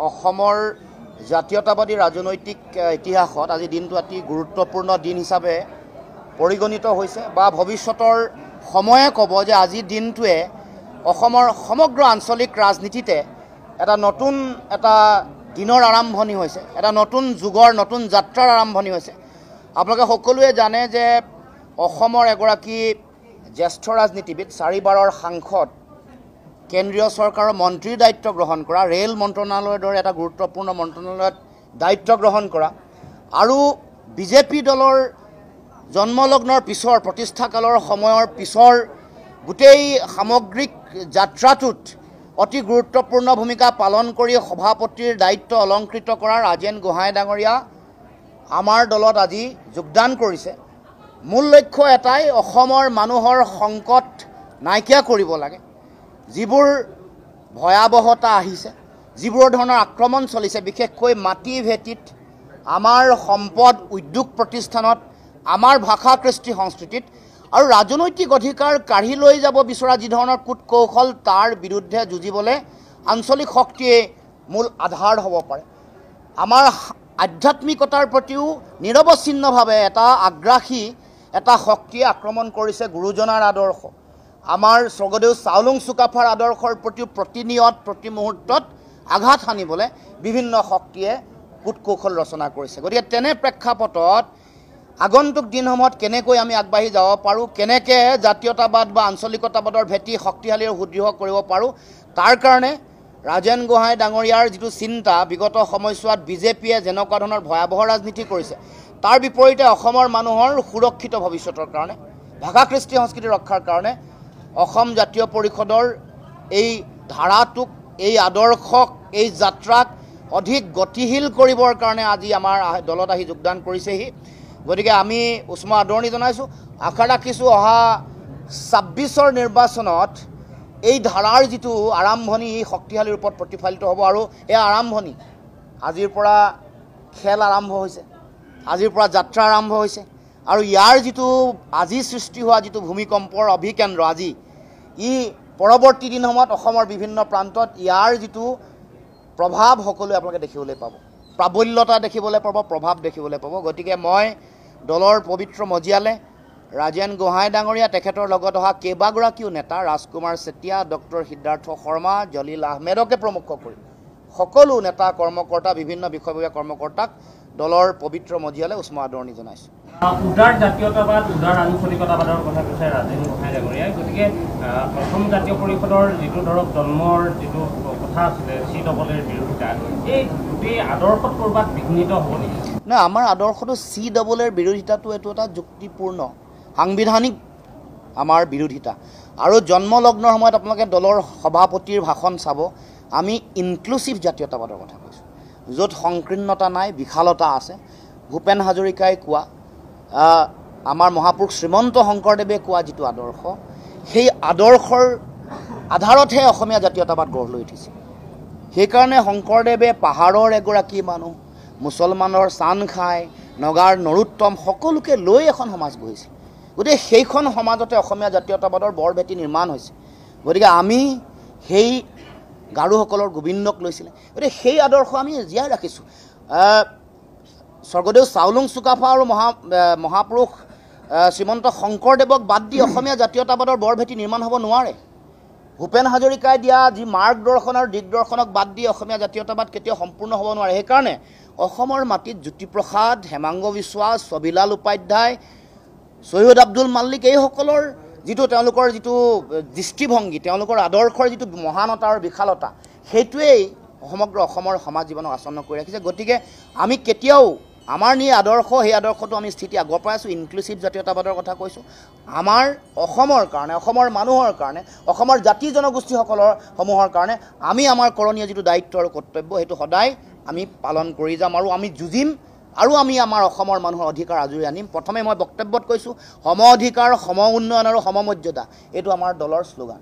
অসমৰ জাতীয়তাবাদী ৰাজনৈতিক ইতিহাসত আজি দিনটো অতি গুৰুত্বপূৰ্ণ দিন হিচাপে পৰিগণিত হৈছে বা ভৱিষ্যতৰ সময়ে ক'ব যে আজি দিনটোৱে অসমৰ সমগ্ৰ আঞ্চলিক ৰাজনীতিতে এটা নতুন এটা দিনৰ আৰম্ভণি হৈছে, এটা নতুন যুগৰ নতুন যাত্ৰাৰ আৰম্ভণি হৈছে। আপোনালোকে সকলোৱে জানে যে অসমৰ এগৰাকী জ্যেষ্ঠ ৰাজনীতিবিদ 4 বাৰৰ সাংসদ, কেন্দ্ৰীয় চৰকাৰৰ মন্ত্ৰীৰ দায়িত্ব গ্ৰহণ কৰা, ৰেল মন্ত্ৰণালয়ৰ দৰে এটা গুৰুত্বপূৰ্ণ মন্ত্ৰণালয়ত দায়িত্ব গ্ৰহণ কৰা আৰু বিজেপি দলৰ জন্মলগ্নৰ পিছৰ প্ৰতিষ্ঠাকালৰ সময়ৰ পিছৰ গোটেই সামগ্ৰিক যাত্ৰাটোত অতি গুৰুত্বপূৰ্ণ ভূমিকা পালন কৰি সভাপতিৰ দায়িত্ব অলংকৃত কৰা ৰাজেন গোহাঁই ডাঙৰীয়া আমাৰ দলত আজি যোগদান কৰিছে। মূল লক্ষ্য এটাই, অসমৰ মানুহৰ সংকট নাইকিয়া কৰিব লাগে। যিবোৰ ভয়াৱহতা আহিছে, যিবোৰ ধৰণৰ আক্ৰমণ চলিছে, বিশেষকৈ মাটি ভেটিত, আমাৰ সম্পদ উদ্যোগ প্ৰতিষ্ঠানত, আমাৰ ভাষা কৃষ্টি সংস্কৃতিত আৰু ৰাজনৈতিক অধিকাৰ কাঢ়ি লৈ যাব বিচৰা যি ধৰণৰ কূট কৌশল, তাৰ বিৰুদ্ধে যুঁজিবলৈ আঞ্চলিক শক্তিয়ে মূল আধাৰ হ'ব পাৰে। আমাৰ আধ্যাত্মিকতাৰ প্ৰতিও নিৰৱচ্ছিন্নভাৱে এটা আগ্ৰাসী এটা শক্তিয়ে আক্ৰমণ কৰিছে গুৰুজনাৰ আদৰ্শ। আমাৰ স্বৰ্গদেউ চাওলুং চুকাফাৰ আদৰ্শৰ প্ৰতিও প্ৰতিনিয়ত প্ৰতি মুহূৰ্তত আঘাত সানিবলৈ বিভিন্ন শক্তিয়ে কূট কৌশল ৰচনা কৰিছে। গতিকে তেনে প্ৰেক্ষাপটত আগন্তুক দিনসমূহত কেনেকৈ আমি আগবাঢ়ি যাব পাৰোঁ, কেনেকৈ জাতীয়তাবাদ বা আঞ্চলিকতাবাদৰ ভেটি শক্তিশালী আৰু সুদৃঢ় কৰিব পাৰোঁ, তাৰ কাৰণে ৰাজেন গোহাঁই ডাঙৰীয়াৰ যিটো চিন্তা, বিগত সময়ছোৱাত বিজেপিয়ে যেনেকুৱা ধৰণৰ ভয়াৱহ ৰাজনীতি কৰিছে, তাৰ বিপৰীতে অসমৰ মানুহৰ সুৰক্ষিত ভৱিষ্যতৰ কাৰণে, ভাষা কৃষ্টি সংস্কৃতি ৰক্ষাৰ কাৰণে অসম জাতীয় পৰিষদৰ এই ধাৰাটোক, এই আদৰ্শক, এই যাত্ৰাক অধিক গতিশীল কৰিবৰ কাৰণে আজি আমাৰ দলত আহি যোগদান কৰিছেহি। গতিকে আমি উষ্ম আদৰণি জনাইছোঁ। আশা ৰাখিছোঁ অহা 26ৰ নিৰ্বাচনত এই ধাৰাৰ যিটো আৰম্ভণি শক্তিশালী ৰূপত প্ৰতিফলিত হ'ব আৰু এই আৰম্ভণি, আজিৰ পৰা খেল আৰম্ভ হৈছে, আজিৰ পৰা যাত্ৰা আৰম্ভ হৈছে আৰু ইয়াৰ যিটো আজি সৃষ্টি হোৱা যিটো ভূমিকম্পৰ অভিকেন্দ্ৰ আজি, ই পৰৱৰ্তী দিনসমূহত অসমৰ বিভিন্ন প্ৰান্তত ইয়াৰ যিটো প্ৰভাৱ সকলোৱে আপোনালোকে দেখিবলৈ পাব, প্ৰাবল্যতা দেখিবলৈ পাব, প্ৰভাৱ দেখিবলৈ পাব। গতিকে মই দলৰ পবিত্ৰ মজিয়ালে ৰাজেন গোহাঁই ডাঙৰীয়া, তেখেতৰ লগত অহা কেইবাগৰাকীও নেতা, ৰাজকুমাৰ চেতিয়া, ডক্টৰ সিদ্ধাৰ্থ শৰ্মা, জলিল আহমেদকে প্ৰমুখ কৰি সকলো নেতা কৰ্মকৰ্তা, বিভিন্ন বিষয়ববীয়া কৰ্মকৰ্তাক দলৰ পবিত্ৰ মজিয়ালে উষ্ম আদৰণি জনাইছোঁ। উদাৰ জাতীয়তাবাদ, উদাৰ আঞ্চলিকতাবাদৰ কথা কৈছে ৰাজেন গোহাঁই ডাঙৰীয়াই। গতিকে অসম জাতীয় পৰিষদৰ যিটো ধৰক জন্মৰ যিটো কথা আছিলে, CEEৰ বিৰোধিতা, এই গোটেই আদৰ্শত ক'ৰবাত বিঘ্নিত হ'ব নেকি? নাই, আমাৰ আদৰ্শটো CEEৰ বিৰোধিতাটো এইটো এটা যুক্তিপূৰ্ণ সাংবিধানিক আমাৰ বিৰোধিতা। আৰু জন্মলগ্নৰ সময়ত আপোনালোকে দলৰ সভাপতিৰ ভাষণ চাব, আমি ইনক্লুচিভ জাতীয়তাবাদৰ কথা কৈছোঁ, য'ত সংকীৰ্ণতা নাই, বিশালতা আছে। ভূপেন হাজৰিকাই কোৱা, আমাৰ মহাপুৰুষ শ্ৰীমন্ত শংকৰদেৱে কোৱা যিটো আদৰ্শ, সেই আদৰ্শৰ আধাৰতহে অসমীয়া জাতীয়তাবাদ গঢ় লৈ উঠিছে। সেইকাৰণে শংকৰদেৱে পাহাৰৰ এগৰাকী মানুহ, মুছলমানৰ চান খাই, নগাৰ নৰোত্তম সকলোকে লৈ এখন সমাজ গঢ়িছিল। গতিকে সেইখন সমাজতে অসমীয়া জাতীয়তাবাদৰ বৰ ভেটি নিৰ্মাণ হৈছে। গতিকে আমি সেই গাৰোসকলৰ গোবিন্দক লৈছিলে, গতিকে সেই আদৰ্শ আমি জীয়াই ৰাখিছোঁ। স্বৰ্গদেউ চাওলুং চুকাফা আৰু মহাপুৰুষ শ্ৰীমন্ত শংকৰদেৱক বাদ দি অসমীয়া জাতীয়তাবাদৰ বৰ ভেটি নিৰ্মাণ হ'ব নোৱাৰে। ভূপেন হাজৰিকাই দিয়া যি মাৰ্গদৰ্শন আৰু দিগদৰ্শনক বাদ দি অসমীয়া জাতীয়তাবাদ কেতিয়াও সম্পূৰ্ণ হ'ব নোৱাৰে। সেইকাৰণে অসমৰ মাটিত জ্যোতিপ্ৰসাদ, হেমাংগ বিশ্বাস, ছবিলাল উপাধ্যায়, সৈয়দ আব্দুল মাল্লিক, এইসকলৰ যিটো তেওঁলোকৰ যিটো দৃষ্টিভংগী, তেওঁলোকৰ আদৰ্শৰ যিটো মহানতা আৰু বিশালতা, সেইটোৱেই সমগ্ৰ অসমৰ সমাজ জীৱনক আচন্ন কৰি ৰাখিছে। গতিকে আমি কেতিয়াও আমাৰ আদৰ্শ, সেই আদৰ্শটো আমি স্থিতি আগৰ পৰাই আছোঁ। ইনক্লুচিভ জাতীয়তাবাদৰ কথা কৈছোঁ। আমাৰ অসমৰ কাৰণে, অসমৰ মানুহৰ কাৰণে, অসমৰ জাতি জনগোষ্ঠীসমূহৰ কাৰণে আমি আমাৰ কৰণীয় যিটো দায়িত্ব আৰু কৰ্তব্য, সেইটো সদায় আমি পালন কৰি যাম আৰু আমি যুঁজিম আৰু আমি আমাৰ অসমৰ মানুহৰ অধিকাৰ আজৰি আনিম। প্ৰথমে মই বক্তব্যত কৈছোঁ, সম অধিকাৰ, সম উন্নয়ন আৰু সমমৰ্যাদা, এইটো আমাৰ দলৰ শ্লোগান।